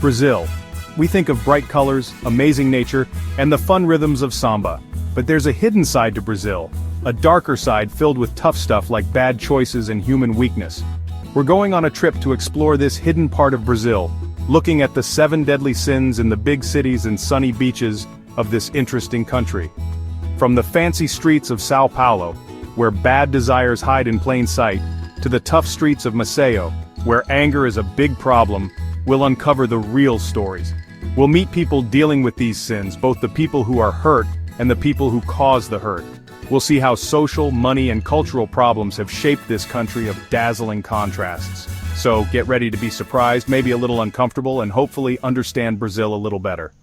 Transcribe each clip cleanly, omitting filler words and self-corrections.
Brazil. We think of bright colors, amazing nature, and the fun rhythms of samba. But there's a hidden side to Brazil, a darker side filled with tough stuff like bad choices and human weakness. We're going on a trip to explore this hidden part of Brazil, looking at the 7 deadly sins in the big cities and sunny beaches of this interesting country. From the fancy streets of Sao Paulo, where bad desires hide in plain sight, to the tough streets of Maceió, where anger is a big problem, we'll uncover the real stories. We'll meet people dealing with these sins, both the people who are hurt and the people who cause the hurt. We'll see how social, money, and cultural problems have shaped this country of dazzling contrasts. So get ready to be surprised, maybe a little uncomfortable, and hopefully understand Brazil a little better.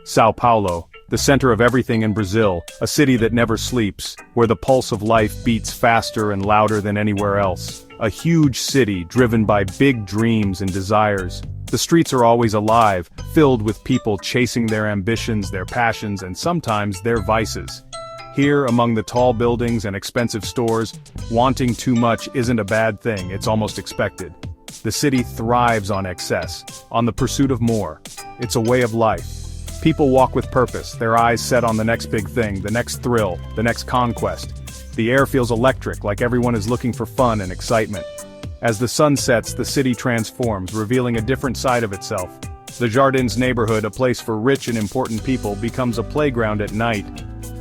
Sao Paulo, the center of everything in Brazil, a city that never sleeps, where the pulse of life beats faster and louder than anywhere else. A huge city driven by big dreams and desires. The streets are always alive, filled with people chasing their ambitions, their passions, and sometimes their vices. Here, among the tall buildings and expensive stores, wanting too much isn't a bad thing, it's almost expected. The city thrives on excess, on the pursuit of more. It's a way of life. People walk with purpose, their eyes set on the next big thing, the next thrill, the next conquest. The air feels electric, like everyone is looking for fun and excitement. As the sun sets, the city transforms, revealing a different side of itself. The Jardins neighborhood, a place for rich and important people, becomes a playground at night.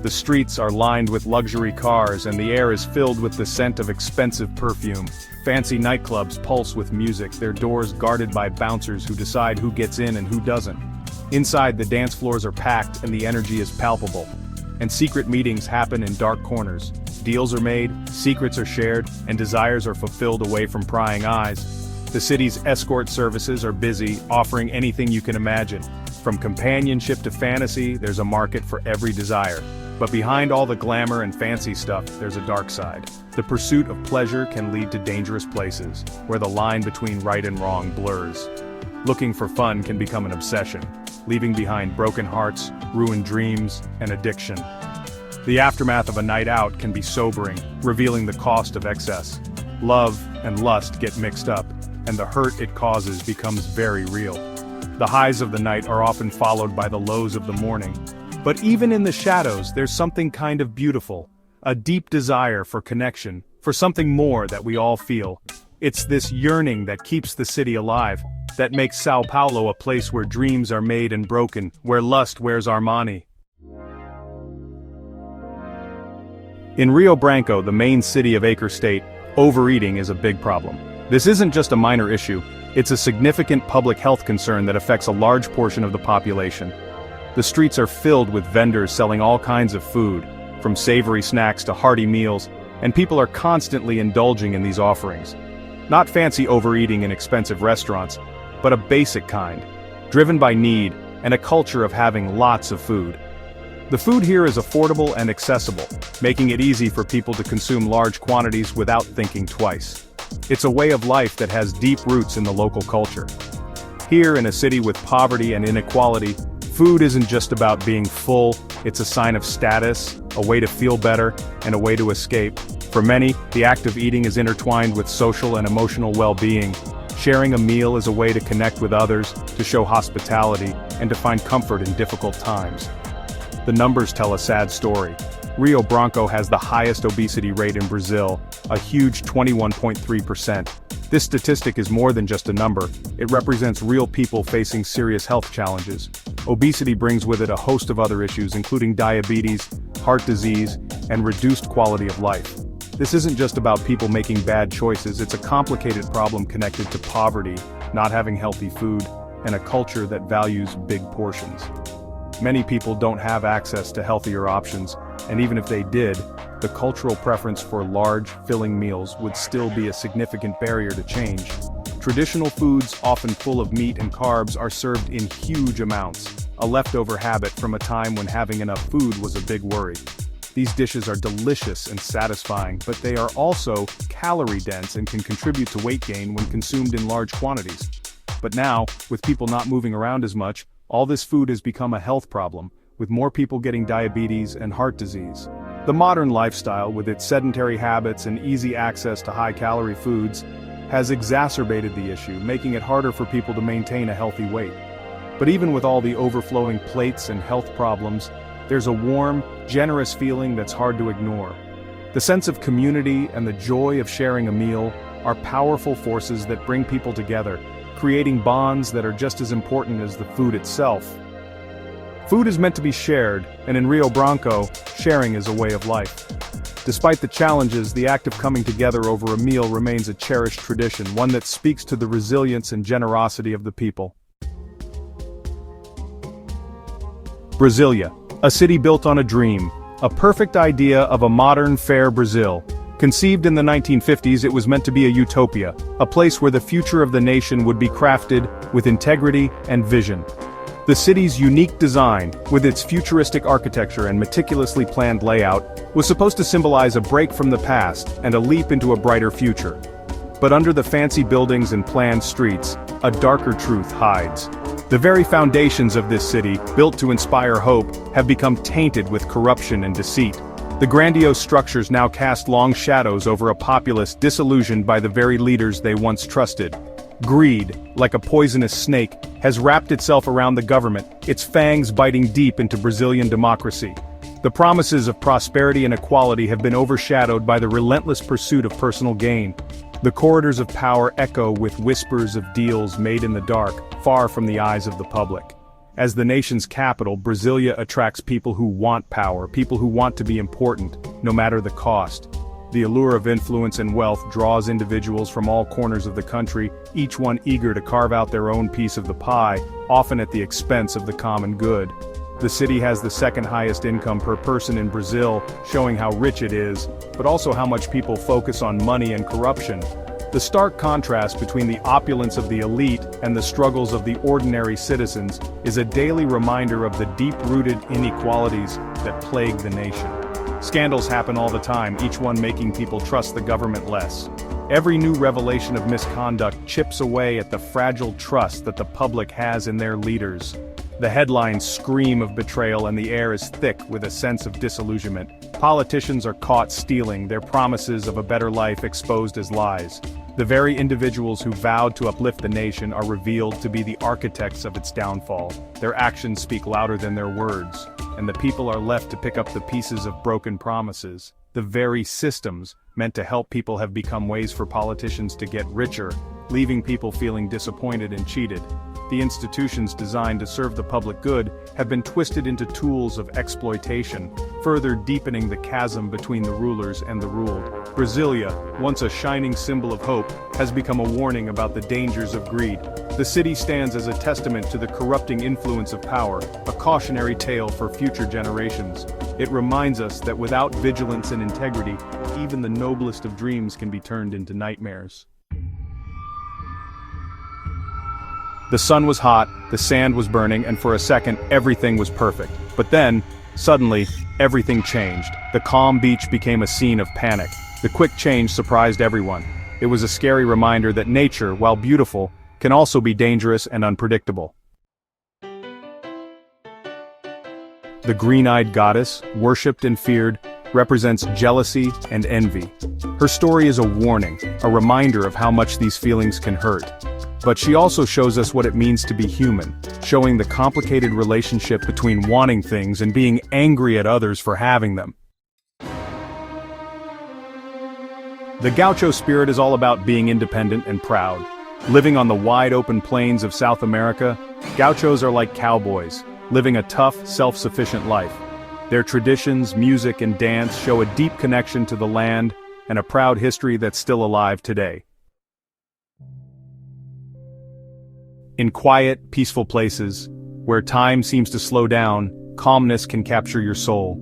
The streets are lined with luxury cars and the air is filled with the scent of expensive perfume. Fancy nightclubs pulse with music, their doors guarded by bouncers who decide who gets in and who doesn't. Inside, the dance floors are packed and the energy is palpable. And secret meetings happen in dark corners. Deals are made, secrets are shared, and desires are fulfilled away from prying eyes. The city's escort services are busy, offering anything you can imagine. From companionship to fantasy, there's a market for every desire. But behind all the glamour and fancy stuff, there's a dark side. The pursuit of pleasure can lead to dangerous places, where the line between right and wrong blurs. Looking for fun can become an obsession, leaving behind broken hearts, ruined dreams, and addiction. The aftermath of a night out can be sobering, revealing the cost of excess. Love and lust get mixed up, and the hurt it causes becomes very real. The highs of the night are often followed by the lows of the morning. But even in the shadows, there's something kind of beautiful, a deep desire for connection, for something more that we all feel. It's this yearning that keeps the city alive, that makes Sao Paulo a place where dreams are made and broken, where lust wears Armani. In Rio Branco, the main city of Acre State, overeating is a big problem. This isn't just a minor issue, it's a significant public health concern that affects a large portion of the population. The streets are filled with vendors selling all kinds of food, from savory snacks to hearty meals, and people are constantly indulging in these offerings. Not fancy overeating in expensive restaurants, but a basic kind, driven by need and a culture of having lots of food. The food here is affordable and accessible, making it easy for people to consume large quantities without thinking twice. It's a way of life that has deep roots in the local culture. Here, in a city with poverty and inequality, food isn't just about being full, it's a sign of status, a way to feel better, and a way to escape. For many, the act of eating is intertwined with social and emotional well-being. Sharing a meal is a way to connect with others, to show hospitality, and to find comfort in difficult times. The numbers tell a sad story. Rio Branco has the highest obesity rate in Brazil, a huge 21.3%. This statistic is more than just a number, it represents real people facing serious health challenges. Obesity brings with it a host of other issues including diabetes, heart disease, and reduced quality of life. This isn't just about people making bad choices, it's a complicated problem connected to poverty, not having healthy food, and a culture that values big portions. Many people don't have access to healthier options, and even if they did, the cultural preference for large, filling meals would still be a significant barrier to change. Traditional foods, often full of meat and carbs, are served in huge amounts, a leftover habit from a time when having enough food was a big worry. These dishes are delicious and satisfying, but they are also calorie-dense and can contribute to weight gain when consumed in large quantities. But now, with people not moving around as much, all this food has become a health problem, with more people getting diabetes and heart disease. The modern lifestyle, with its sedentary habits and easy access to high-calorie foods, has exacerbated the issue, making it harder for people to maintain a healthy weight. But even with all the overflowing plates and health problems, there's a warm, generous feeling that's hard to ignore. The sense of community and the joy of sharing a meal are powerful forces that bring people together, creating bonds that are just as important as the food itself. Food is meant to be shared, and in Rio Branco, sharing is a way of life. Despite the challenges, the act of coming together over a meal remains a cherished tradition, one that speaks to the resilience and generosity of the people. Brasilia, a city built on a dream, a perfect idea of a modern, fair Brazil. Conceived in the 1950s, it was meant to be a utopia, a place where the future of the nation would be crafted with integrity and vision. The city's unique design, with its futuristic architecture and meticulously planned layout, was supposed to symbolize a break from the past and a leap into a brighter future. But under the fancy buildings and planned streets, a darker truth hides. The very foundations of this city, built to inspire hope, have become tainted with corruption and deceit. The grandiose structures now cast long shadows over a populace disillusioned by the very leaders they once trusted. Greed, like a poisonous snake, has wrapped itself around the government, its fangs biting deep into Brazilian democracy. The promises of prosperity and equality have been overshadowed by the relentless pursuit of personal gain. The corridors of power echo with whispers of deals made in the dark, far from the eyes of the public. As the nation's capital, Brasilia attracts people who want power, people who want to be important, no matter the cost. The allure of influence and wealth draws individuals from all corners of the country, each one eager to carve out their own piece of the pie, often at the expense of the common good. The city has the second highest income per person in Brazil, showing how rich it is, but also how much people focus on money and corruption. The stark contrast between the opulence of the elite and the struggles of the ordinary citizens is a daily reminder of the deep-rooted inequalities that plague the nation. Scandals happen all the time, each one making people trust the government less. Every new revelation of misconduct chips away at the fragile trust that the public has in their leaders. The headlines scream of betrayal and the air is thick with a sense of disillusionment. Politicians are caught stealing, their promises of a better life exposed as lies. The very individuals who vowed to uplift the nation are revealed to be the architects of its downfall. Their actions speak louder than their words, and the people are left to pick up the pieces of broken promises. The very systems meant to help people have become ways for politicians to get richer, leaving people feeling disappointed and cheated. The institutions designed to serve the public good have been twisted into tools of exploitation, further deepening the chasm between the rulers and the ruled. Brasilia, once a shining symbol of hope, has become a warning about the dangers of greed. The city stands as a testament to the corrupting influence of power, a cautionary tale for future generations. It reminds us that without vigilance and integrity, even the noblest of dreams can be turned into nightmares. The sun was hot, the sand was burning, and for a second, everything was perfect. But then, suddenly, everything changed. The calm beach became a scene of panic. The quick change surprised everyone. It was a scary reminder that nature, while beautiful, can also be dangerous and unpredictable. The green-eyed goddess, worshipped and feared, represents jealousy and envy. Her story is a warning, a reminder of how much these feelings can hurt. But she also shows us what it means to be human, showing the complicated relationship between wanting things and being angry at others for having them. The gaucho spirit is all about being independent and proud. Living on the wide-open plains of South America, gauchos are like cowboys, living a tough, self-sufficient life. Their traditions, music, and dance show a deep connection to the land and a proud history that's still alive today. In quiet, peaceful places, where time seems to slow down, calmness can capture your soul.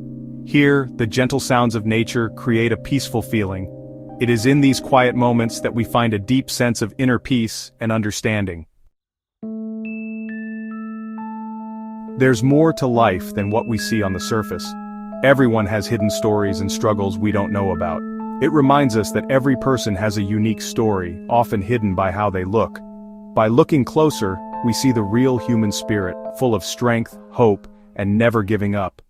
Here, the gentle sounds of nature create a peaceful feeling. It is in these quiet moments that we find a deep sense of inner peace and understanding. There's more to life than what we see on the surface. Everyone has hidden stories and struggles we don't know about. It reminds us that every person has a unique story, often hidden by how they look. By looking closer, we see the real human spirit, full of strength, hope, and never giving up.